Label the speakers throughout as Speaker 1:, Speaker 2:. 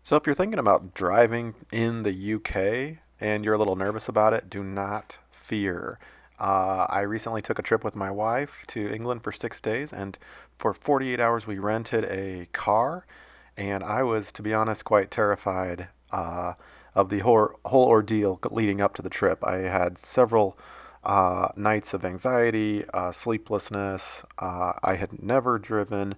Speaker 1: So if you're thinking about driving in the UK and you're a little nervous about it, do not fear. I recently took a trip with my wife to England for 6 days, and for 48 hours we rented a car, and I was, to be honest, quite terrified of the whole ordeal leading up to the trip. I had several nights of anxiety, sleeplessness. I had never driven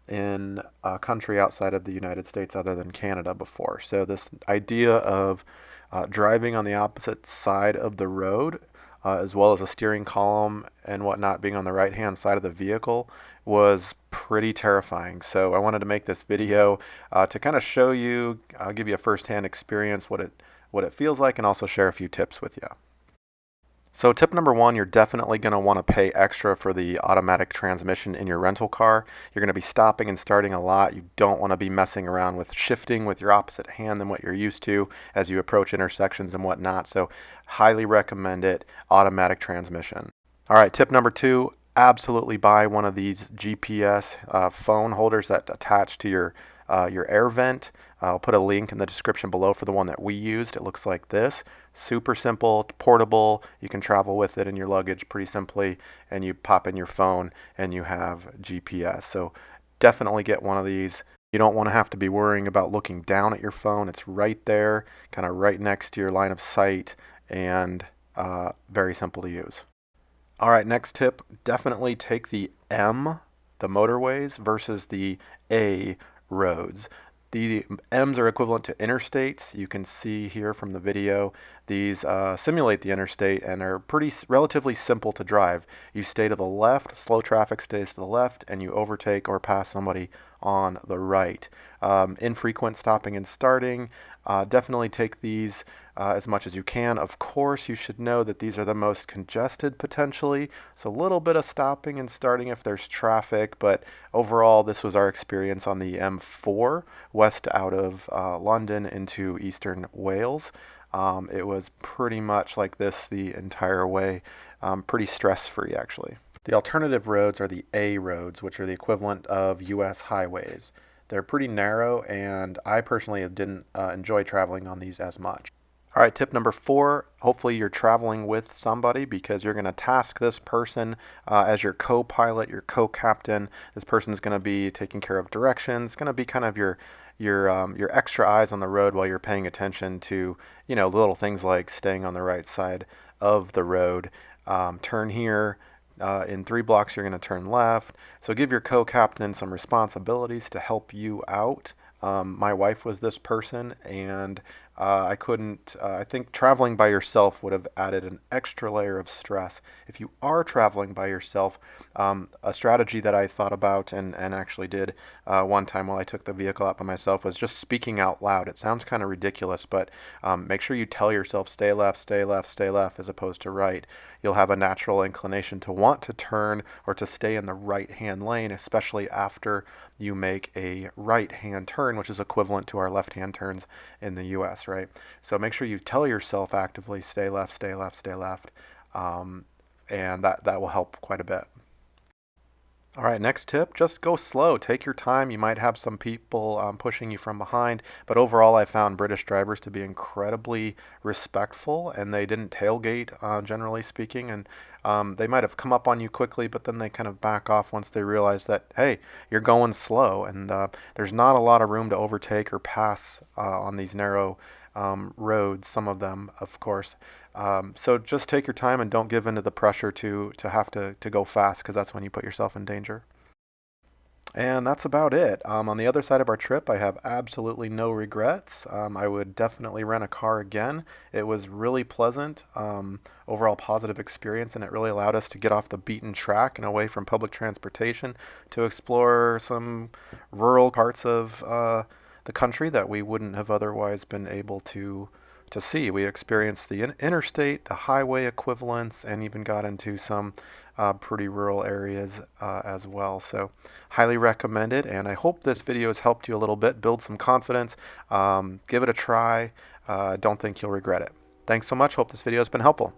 Speaker 1: in a country outside of the United States other than Canada before. So this idea of driving on the opposite side of the road, as well as a steering column and whatnot being on the right hand side of the vehicle, was pretty terrifying. So I wanted to make this video to kind of show you, give you a first-hand experience what it feels like, and also share a few tips with you. So tip number one, you're definitely going to want to pay extra for the automatic transmission in your rental car. You're going to be stopping and starting a lot. You don't want to be messing around with shifting with your opposite hand than what you're used to as you approach intersections and whatnot. So highly recommend it, automatic transmission. All right, tip number two, absolutely buy one of these GPS phone holders that attach to your air vent. I'll put a link in the description below for the one that we used. It looks like this. Super simple, portable. You can travel with it in your luggage pretty simply, and you pop in your phone and you have GPS. So definitely get one of these. You don't want to have to be worrying about looking down at your phone. It's right there, kind of right next to your line of sight, and very simple to use. All right, next tip, definitely take the motorways versus the A roads. The M's are equivalent to interstates. You can see here from the video, these simulate the interstate and are relatively simple to drive. You stay to the left, slow traffic stays to the left, and you overtake or pass somebody on the right. Infrequent stopping and starting. Definitely take these as much as you can. Of course, you should know that these are the most congested potentially, so a little bit of stopping and starting if there's traffic, but overall this was our experience on the M4 west out of London into eastern Wales. It was pretty much like this the entire way, pretty stress-free actually. The alternative roads are the A roads, which are the equivalent of US highways. They're pretty narrow, and I personally didn't enjoy traveling on these as much. All right, tip number four, hopefully you're traveling with somebody because you're going to task this person as your co-pilot, your co-captain. This person's going to be taking care of directions, going to be kind of your extra eyes on the road while you're paying attention to, little things like staying on the right side of the road. Turn here. In 3 blocks, you're going to turn left. So give your co-captain some responsibilities to help you out. My wife was this person, and I couldn't, I think traveling by yourself would have added an extra layer of stress. If you are traveling by yourself, a strategy that I thought about and actually did one time while I took the vehicle out by myself was just speaking out loud. It sounds kind of ridiculous, but make sure you tell yourself stay left, stay left, stay left as opposed to right. You'll have a natural inclination to want to turn or to stay in the right-hand lane, especially after you make a right-hand turn, which is equivalent to our left-hand turns in the US, right? So make sure you tell yourself actively, stay left, stay left, stay left, and that will help quite a bit. All right, next tip, just go slow. Take your time. You might have some people pushing you from behind, but overall I found British drivers to be incredibly respectful, and they didn't tailgate, generally speaking, and they might have come up on you quickly, but then they kind of back off once they realize that, hey, you're going slow, and there's not a lot of room to overtake or pass on these narrow roads, some of them, of course. So just take your time and don't give in to the pressure to have to go fast, because that's when you put yourself in danger. And that's about it. On the other side of our trip, I have absolutely no regrets. I would definitely rent a car again. It was really pleasant, overall positive experience, and it really allowed us to get off the beaten track and away from public transportation to explore some rural parts of the country that we wouldn't have otherwise been able to see. We experienced the interstate, the highway equivalents, and even got into some pretty rural areas as well. So highly recommend it, and I hope this video has helped you a little bit, build some confidence. Give it a try. Don't think you'll regret it. Thanks so much. Hope this video has been helpful.